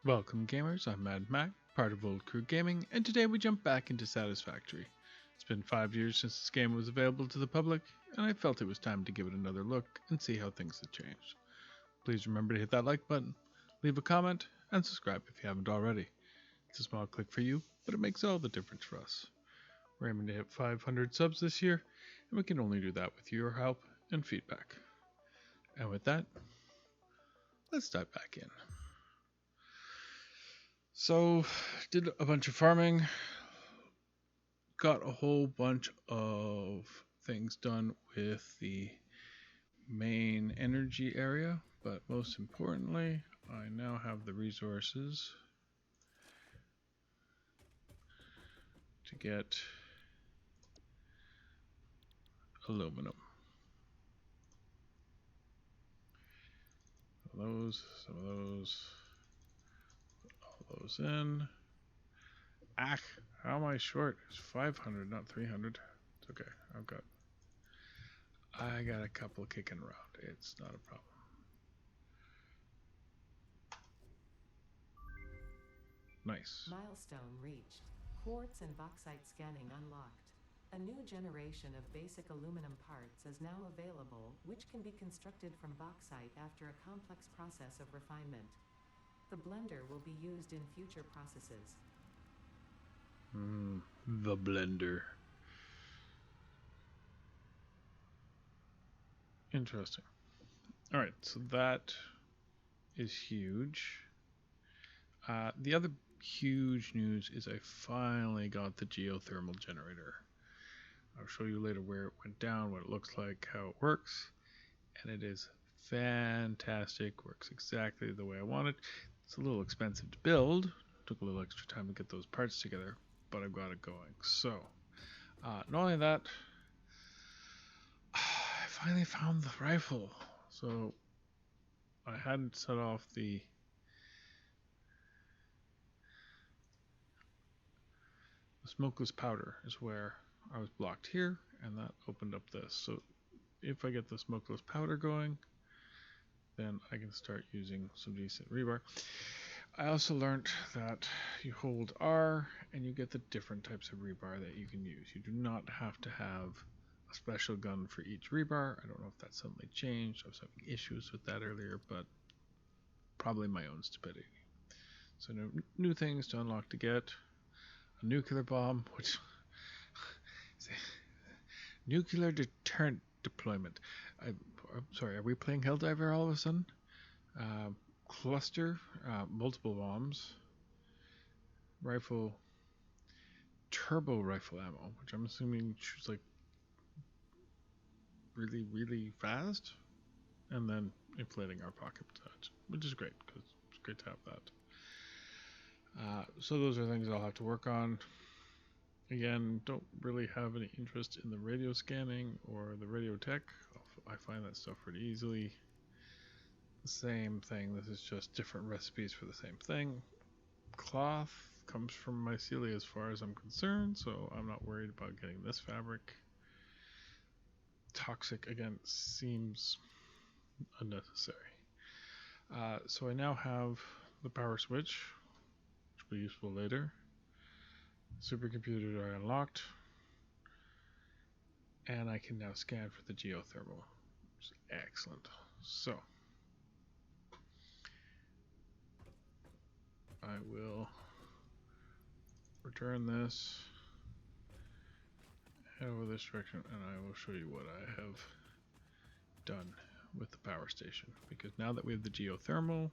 Welcome gamers, I'm Mad Mac, part of OldCrewGaming, and today we jump back into Satisfactory. It's been 5 years since this game was available to the public, and I felt it was time to give it another look and see how things have changed. Please remember to hit that like button, leave a comment, and subscribe if you haven't already. It's a small click for you, but it makes all the difference for us. We're aiming to hit 500 subs this year, and we can only do that with your help and feedback. And with that, let's dive back in. So, did a bunch of farming, got a whole bunch of things done with the main energy area, but most importantly, I now have the resources to get aluminum. Some of those, all those in. Ah, how am I short? It's 500, not 300. It's okay. I got a couple kicking around. It's not a problem. Nice. Milestone reached. Quartz and bauxite scanning unlocked. A new generation of basic aluminum parts is now available, which can be constructed from bauxite after a complex process of refinement. The blender will be used in future processes. The blender. Interesting. Alright, so that is huge. The other huge news is I finally got the geothermal generator. I'll show you later where it went down, what it looks like, how it works, and it is fantastic. Works exactly the way I want it. It's a little expensive to build. Took a little extra time to get those parts together, but I've got it going. So, not only that, I finally found the rifle. So, I hadn't set off the smokeless powder is where I was blocked here, and that opened up this. So if I get the smokeless powder going, then I can start using some decent rebar. I also learned that you hold R and you get the different types of rebar that you can use. You do not have to have a special gun for each rebar. I don't know if that suddenly changed. I was having issues with that earlier, but probably my own stupidity. So new things to unlock to get. A nuclear bomb, which nuclear deterrent deployment. I'm sorry, are we playing Helldiver all of a sudden? Cluster, multiple bombs, rifle, turbo rifle ammo, which I'm assuming shoots like really, really fast, and then inflating our pocket touch, which is great because it's great to have that. So those are things I'll have to work on. Again, don't really have any interest in the radio scanning or the radio tech. I find that stuff pretty easily. The same thing, this is just different recipes for the same thing. Cloth comes from mycelia as far as I'm concerned, so I'm not worried about getting this fabric. Toxic, again, seems unnecessary. So I now have the power switch, which will be useful later. Supercomputers are unlocked, and I can now scan for the geothermal, which is excellent. So I will return this, head over this direction, and I will show you what I have done with the power station, because now that we have the geothermal,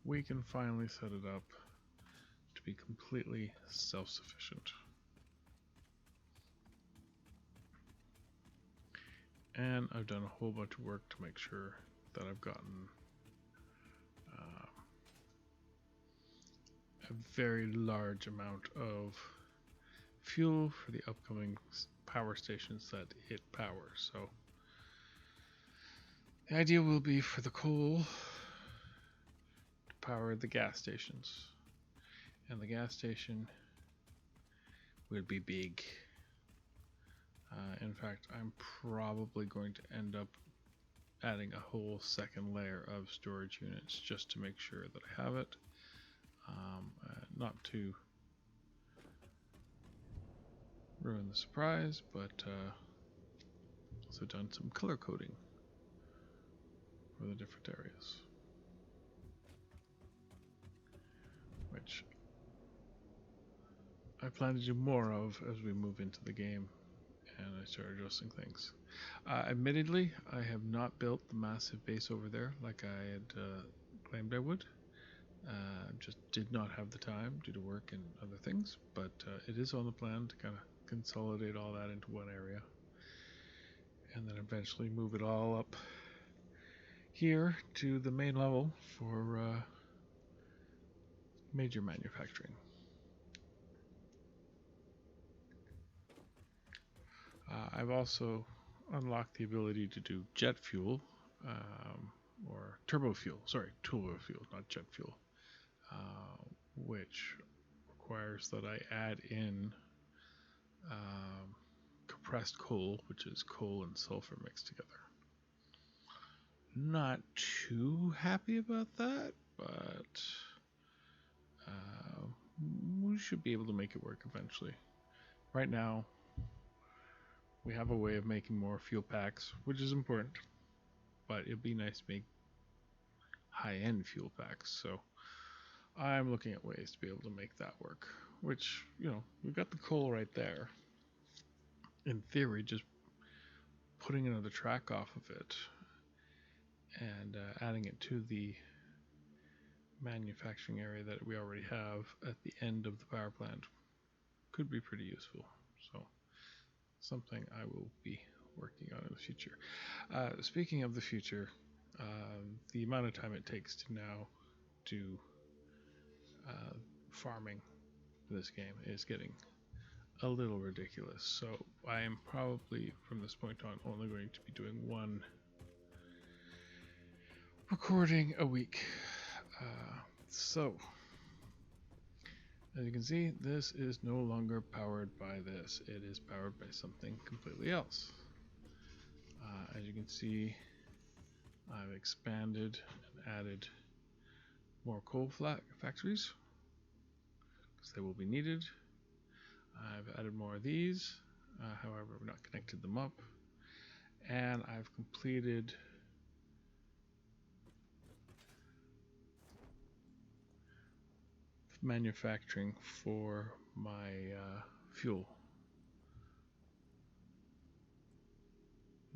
we can finally set it up to be completely self-sufficient. And I've done a whole bunch of work to make sure that I've gotten a very large amount of fuel for the upcoming power stations that it powers. So the idea will be for the coal to power the gas stations, and the gas station would be big. In fact, I'm probably going to end up adding a whole second layer of storage units just to make sure that I have it. Not to ruin the surprise, but also done some color coding for the different areas, which I plan to do more of as we move into the game and I start adjusting things. Admittedly, I have not built the massive base over there like I had claimed I would. Just did not have the time due to work and other things, but it is on the plan to kind of consolidate all that into one area and then eventually move it all up here to the main level for major manufacturing. I've also unlocked the ability to do jet fuel, or turbo fuel, not jet fuel, which requires that I add in compressed coal, which is coal and sulfur mixed together. Not too happy about that, but we should be able to make it work eventually. Right now, we have a way of making more fuel packs, which is important, but it'd be nice to make high-end fuel packs, so I'm looking at ways to be able to make that work, which, we've got the coal right there. In theory, just putting another track off of it and adding it to the manufacturing area that we already have at the end of the power plant could be pretty useful. So something I will be working on in the future. Speaking of the future, the amount of time it takes to now do farming in this game is getting a little ridiculous. So I am probably from this point on only going to be doing one recording a week. So as you can see, this is no longer powered by this. It is powered by something completely else. As you can see, I've expanded and added more coal factories because they will be needed. I've added more of these, however, I've not connected them up. And I've completed manufacturing for my fuel.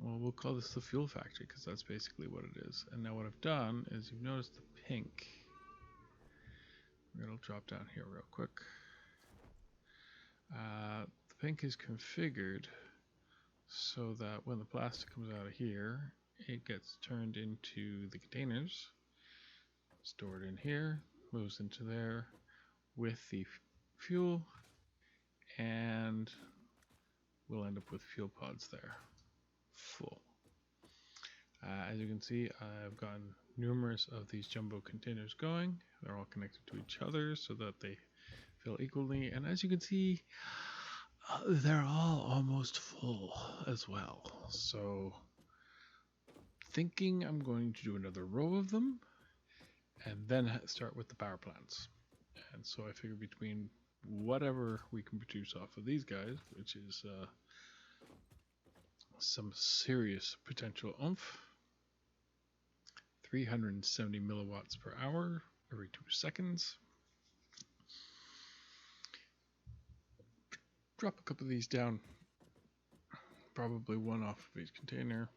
Well, we'll call this the fuel factory because that's basically what it is. And now what I've done is, you've noticed the pink. It'll drop down here real quick. The pink is configured so that when the plastic comes out of here, it gets turned into the containers, stored in here, moves into there with the fuel, and we'll end up with fuel pods there, full. As you can see, I've gotten numerous of these jumbo containers going. They're all connected to each other so that they fill equally, and as you can see, they're all almost full as well. So thinking I'm going to do another row of them and then start with the power plants. And so I figure between whatever we can produce off of these guys, which is some serious potential oomph, 370 milliwatts per hour every 2 seconds. Drop a couple of these down, probably one off of each container.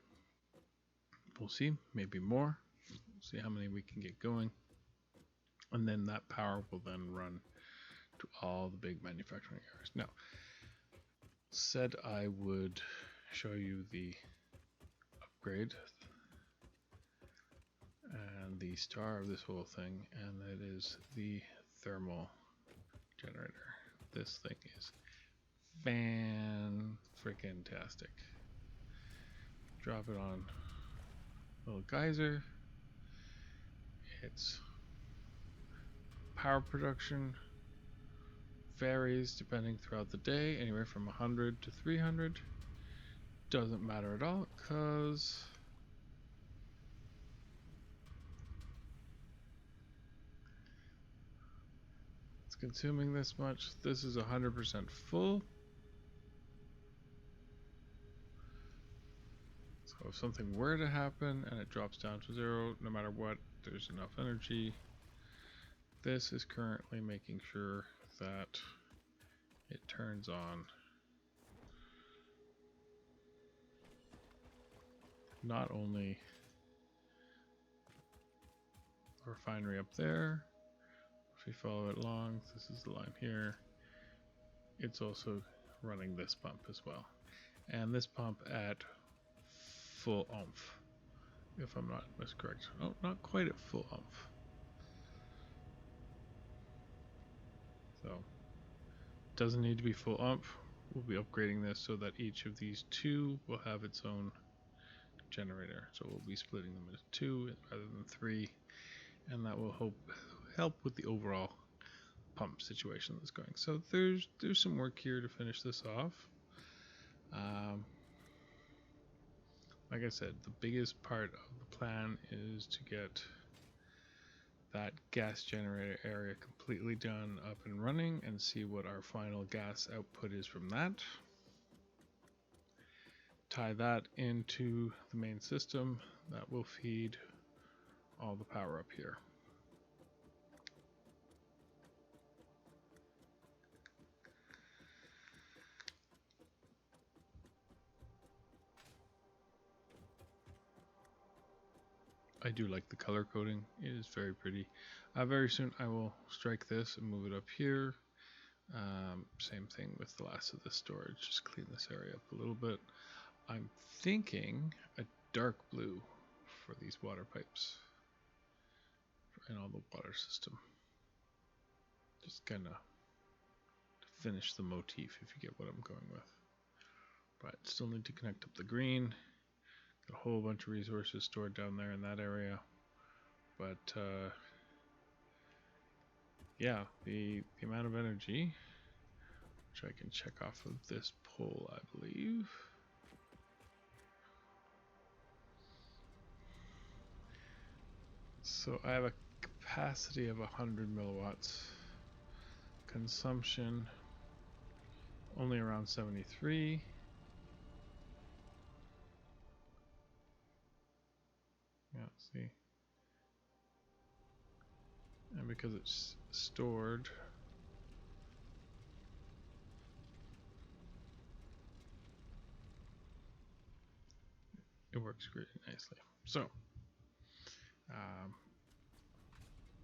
We'll see, maybe more. We'll see how many we can get going. And then that power will then run to all the big manufacturing areas. Now, said I would show you the upgrade and the star of this whole thing, and that is the thermal generator. This thing is fan-freaking-tastic. Drop it on a little geyser. Its power production varies depending throughout the day, anywhere from 100 to 300. Doesn't matter at all because consuming this much. This is 100% full. So if something were to happen and it drops down to 0, no matter what, there's enough energy. This is currently making sure that it turns on not only the refinery up there, if we follow it along, this is the line here, it's also running this pump as well. And this pump at full oomph, if I'm not miscorrect. Oh, not quite at full oomph. So, doesn't need to be full oomph. We'll be upgrading this so that each of these two will have its own generator. So we'll be splitting them into 2 rather than 3, and that will help with the overall pump situation that's going. So there's some work here to finish this off. Like I said, the biggest part of the plan is to get that gas generator area completely done, up and running, and see what our final gas output is from that. Tie that into the main system that will feed all the power up here. I do like the color coding. It is very pretty. Very soon I will strike this and move it up here. Same thing with the last of the storage. Just clean this area up a little bit. I'm thinking a dark blue for these water pipes and all the water system. Just kind of finish the motif, if you get what I'm going with. But still need to connect up the green. Got a whole bunch of resources stored down there in that area. But yeah, the amount of energy, which I can check off of this pole, I believe. So I have a capacity of 100 milliwatts. Consumption only around 73. Yeah, see. And because it's stored, it works really nicely. So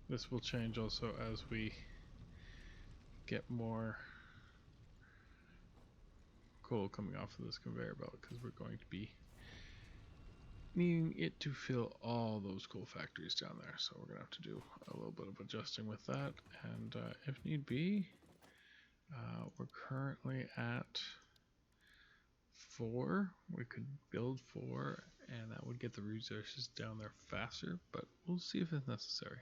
this will change also as we get more coal coming off of this conveyor belt, because we're going to be needing it to fill all those coal factories down there. So we're gonna have to do a little bit of adjusting with that, and if need be, we're currently at 4. We could build 4 and that would get the resources down there faster, but we'll see if it's necessary.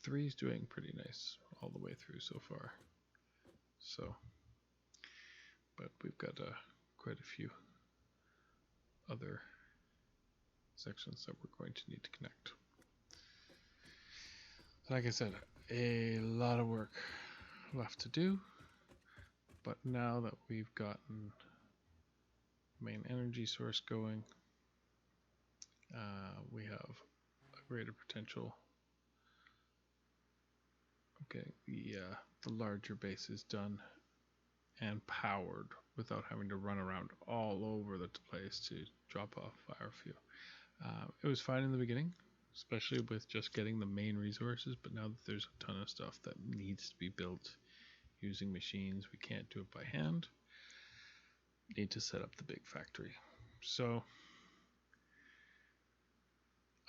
3 is doing pretty nice all the way through so far. So, but we've got quite a few other sections that we're going to need to connect. Like I said, a lot of work left to do, but now that we've gotten main energy source going, we have a greater potential of getting the larger bases done and powered without having to run around all over the place to drop off fire fuel. It was fine in the beginning, especially with just getting the main resources, but now that there's a ton of stuff that needs to be built using machines, we can't do it by hand. Need to set up the big factory. So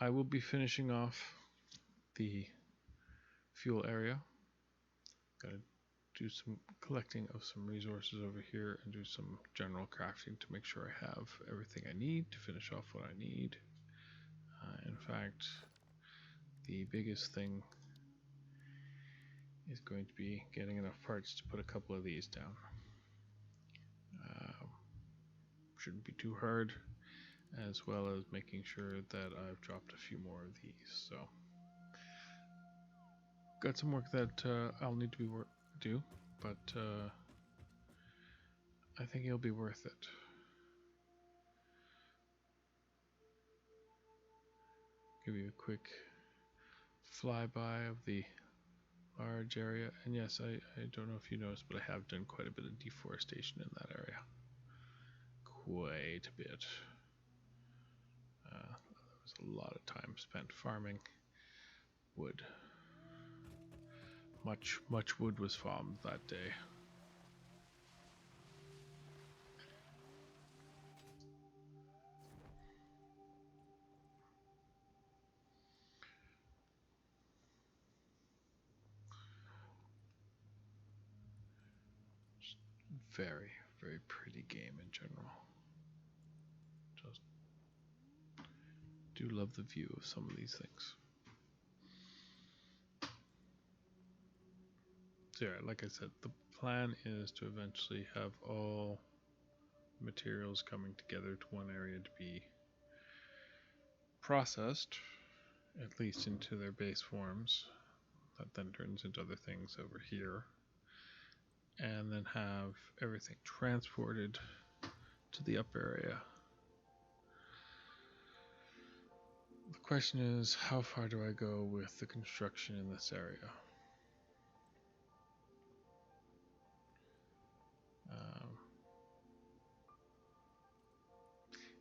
I will be finishing off the fuel area. Gotta do some collecting of some resources over here and do some general crafting to make sure I have everything I need to finish off what I need. In fact, the biggest thing is going to be getting enough parts to put a couple of these down. Shouldn't be too hard, as well as making sure that I've dropped a few more of these. So got some work that I'll need to do, but I think it'll be worth it. Give you a quick flyby of the large area, and yes, I don't know if you noticed, but I have done quite a bit of deforestation in that area. Quite a bit. There was a lot of time spent farming wood. Much wood was farmed that day. Very, very pretty game in general. Just do love the view of some of these things. So yeah, like I said, the plan is to eventually have all materials coming together to one area to be processed, at least into their base forms. That then turns into other things over here. And then have everything transported to the up area. The question is, how far do I go with the construction in this area?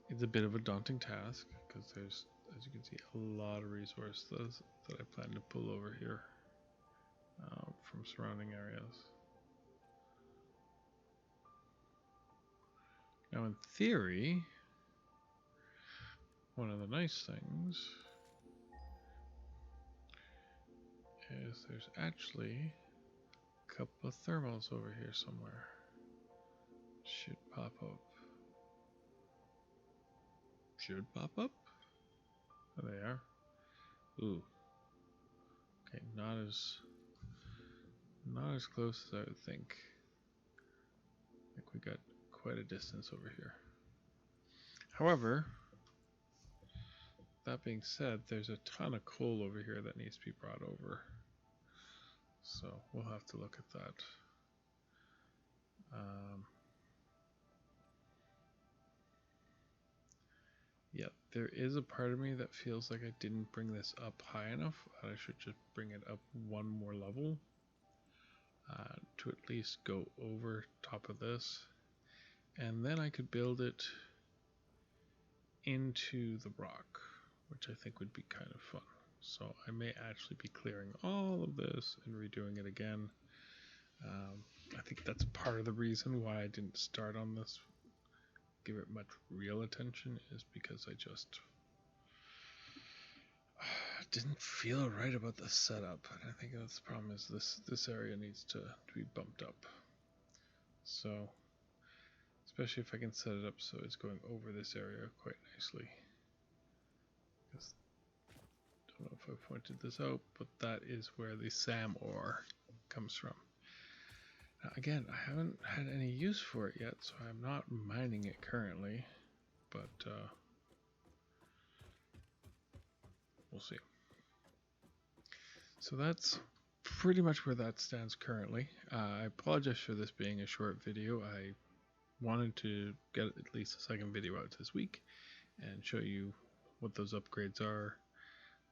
It's a bit of a daunting task because there's, as you can see, a lot of resources that I plan to pull over here from surrounding areas. Now, in theory, one of the nice things is there's actually a couple of thermals over here somewhere. Should pop up. Should pop up? Oh, they are. Ooh. Okay, not as close as I would think. I think we got quite a distance over here. However, that being said, there's a ton of coal over here that needs to be brought over. So we'll have to look at that. Yeah, there is a part of me that feels like I didn't bring this up high enough. I should just bring it up one more level to at least go over top of this. And then I could build it into the rock, which I think would be kind of fun. So I may actually be clearing all of this and redoing it again. I think that's part of the reason why I didn't start on this, give it much real attention, is because I just didn't feel right about the setup. And I think that's the problem, is this area needs to be bumped up. So, especially if I can set it up so it's going over this area quite nicely. I don't know if I pointed this out, but that is where the SAM ore comes from. Now, again, I haven't had any use for it yet, so I'm not mining it currently, but we'll see. So that's pretty much where that stands currently. I apologize for this being a short video. I wanted to get at least a second video out this week and show you what those upgrades are,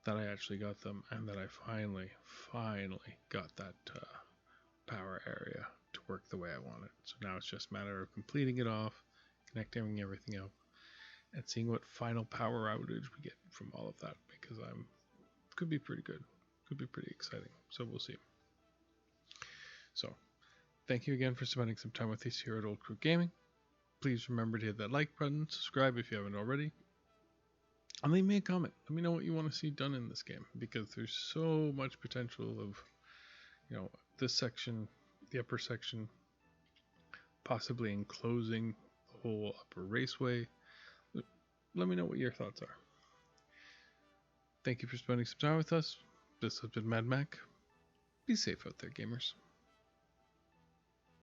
that I actually got them, and that I finally got that power area to work the way I want it. So now it's just a matter of completing it off, connecting everything up, and seeing what final power outage we get from all of that, because could be pretty good, could be pretty exciting. So we'll see. So thank you again for spending some time with us here at OldCrewGaming. Please remember to hit that like button, subscribe if you haven't already, and leave me a comment. Let me know what you want to see done in this game, because there's so much potential of, this section, the upper section, possibly enclosing the whole upper raceway. Let me know what your thoughts are. Thank you for spending some time with us. This has been Mad Mac. Be safe out there, gamers.